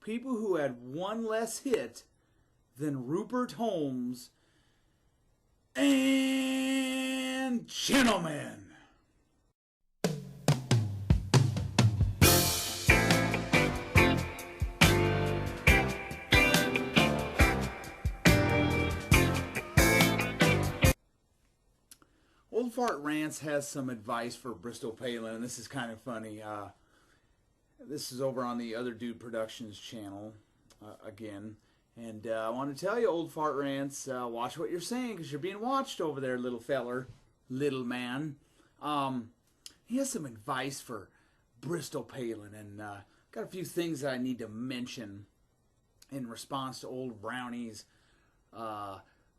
people who had one less hit than Rupert Holmes and gentlemen. Old Fart Rants has some advice for Bristol Palin, and this is kind of funny. This is over on the Other Dude Productions channel again. And I want to tell you, Old Fart Rants, watch what you're saying, because you're being watched over there, little feller, little man. He has some advice for Bristol Palin, and got a few things that I need to mention in response to old Brownie's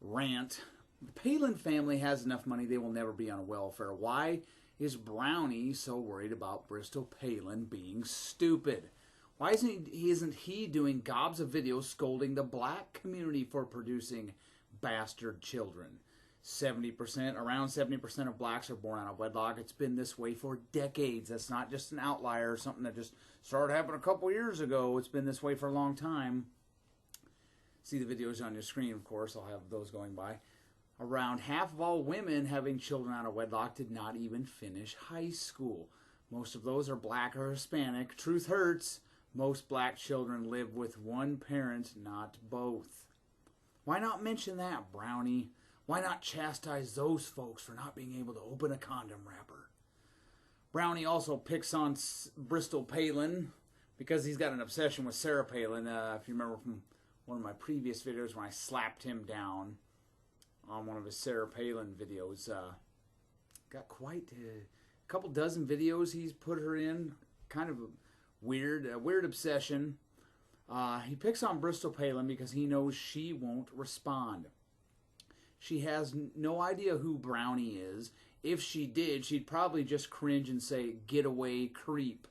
rant. The Palin family has enough money, they will never be on welfare. Why is Brownie so worried about Bristol Palin being stupid? Why isn't he doing gobs of videos scolding the black community for producing bastard children? 70%, around 70% of blacks are born out of wedlock. It's been this way for decades. That's not just an outlier or something that just started happening a couple years ago. It's been this way for a long time. See the videos on your screen, of course. I'll have those going by. Around half of all women having children out of wedlock did not even finish high school. Most of those are black or Hispanic. Truth hurts. Most black children live with one parent, not both. Why not mention that, Brownie? Why not chastise those folks for not being able to open a condom wrapper? Brownie also picks on Bristol Palin because he's got an obsession with Sarah Palin. If you remember from one of my previous videos when I slapped him down on one of his Sarah Palin videos. Got quite a couple dozen videos he's put her in. Kind of a weird obsession. He picks on Bristol Palin because he knows she won't respond. She has no idea who Brownie is. If she did, she'd probably just cringe and say, "Get away, creep."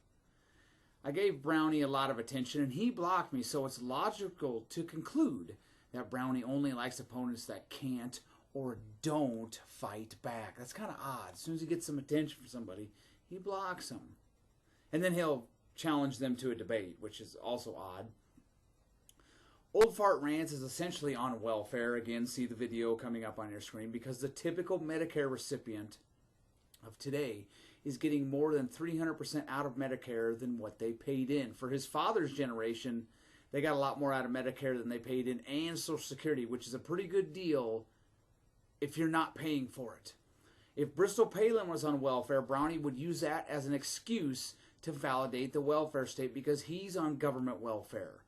I gave Brownie a lot of attention and he blocked me, so it's logical to conclude that Brownie only likes opponents that can't or don't fight back. That's kind of odd. As soon as he gets some attention from somebody, he blocks them. And then he'll challenge them to a debate, which is also odd. Old Fart Rants is essentially on welfare. Again, see the video coming up on your screen, because the typical Medicare recipient of today is getting more than 300% out of Medicare than what they paid in. For his father's generation, they got a lot more out of Medicare than they paid in, and Social Security, which is a pretty good deal if you're not paying for it. If Bristol Palin was on welfare, Brownie would use that as an excuse to validate the welfare state because he's on government welfare.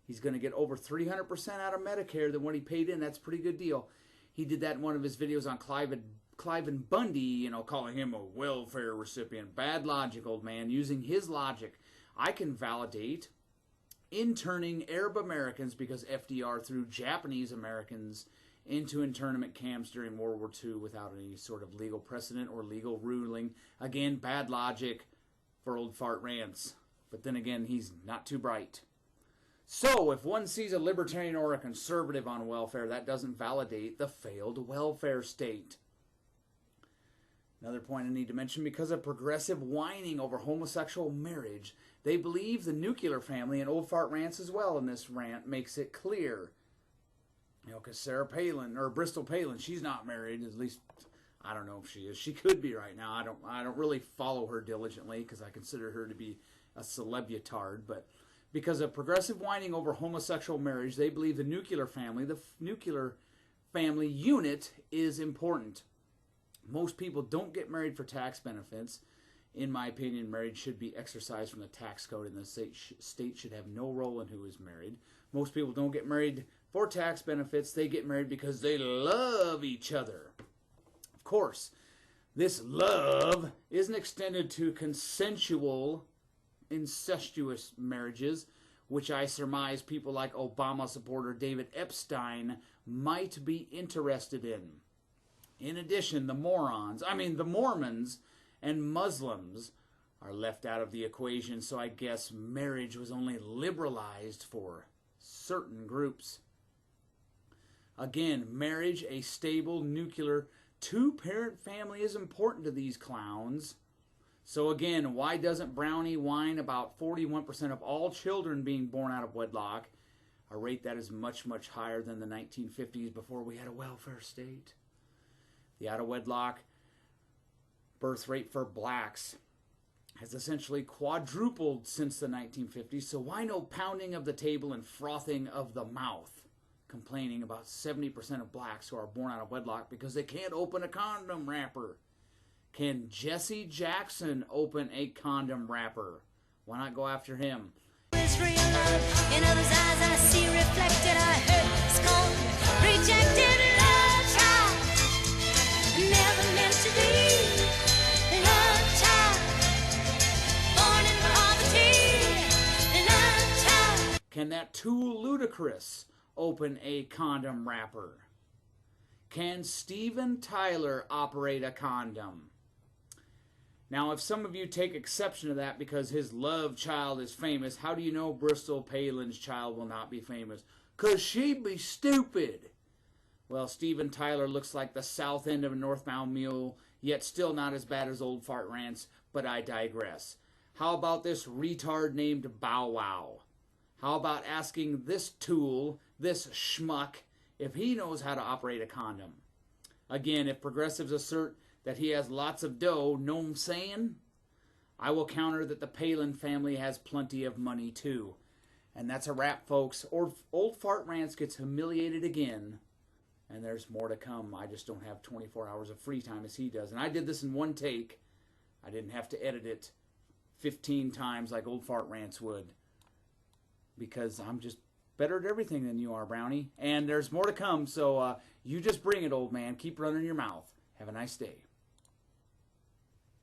He's going to get over 300% out of Medicare than what he paid in. That's a pretty good deal. He did that in one of his videos on Cliven Bundy, calling him a welfare recipient. Bad logic, old man. Using his logic, I can validate interning Arab Americans because FDR threw Japanese Americans into internment camps during World War II without any sort of legal precedent or legal ruling. Again, bad logic for Old Fart Rants. But then again, he's not too bright. So, if one sees a libertarian or a conservative on welfare, that doesn't validate the failed welfare state. Another point I need to mention, because of progressive whining over homosexual marriage, they believe the nuclear family, and Old Fart Rants as well in this rant makes it clear. Because Sarah Palin, or Bristol Palin, she's not married, at least I don't know if she is. She could be right now. I don't really follow her diligently because I consider her to be a celebutard, but because of progressive whining over homosexual marriage, they believe the nuclear family unit is important. Most people don't get married for tax benefits. In my opinion, marriage should be exercised from the tax code, and the state should have no role in who is married. Most people don't get married for tax benefits. They get married because they love each other. Of course, this love isn't extended to consensual, incestuous marriages, which I surmise people like Obama supporter David Epstein might be interested in. In addition, the Mormons and Muslims are left out of the equation, so I guess marriage was only liberalized for certain groups. Again, marriage, a stable, nuclear, two-parent family is important to these clowns. So again, why doesn't Brownie whine about 41% of all children being born out of wedlock, a rate that is much, much higher than the 1950s before we had a welfare state? The out of wedlock birth rate for blacks has essentially quadrupled since the 1950s, so why no pounding of the table and frothing of the mouth, complaining about 70% of blacks who are born out of wedlock because they can't open a condom wrapper? Can Jesse Jackson open a condom wrapper? Why not go after him? In others' eyes I see reflected, I heard scorn, rejected love child, never meant to be love child, born in poverty, love child. Can that tool Ludacris open a condom wrapper? Can Steven Tyler operate a condom? Now, if some of you take exception to that because his love child is famous, how do you know Bristol Palin's child will not be famous? 'Cause she'd be stupid. Well, Steven Tyler looks like the south end of a northbound mule, yet still not as bad as old Fart Rants, but I digress. How about this retard named Bow Wow? How about asking this tool, this schmuck, if he knows how to operate a condom? Again, if progressives assert that he has lots of dough, know what I'm saying? I will counter that the Palin family has plenty of money too. And that's a wrap, folks. Old Fart Rants gets humiliated again, and there's more to come. I just don't have 24 hours of free time as he does. And I did this in one take. I didn't have to edit it 15 times like old Fart Rants would, because I'm just better at everything than you are, Brownie. And there's more to come, so you just bring it, old man. Keep running your mouth. Have a nice day.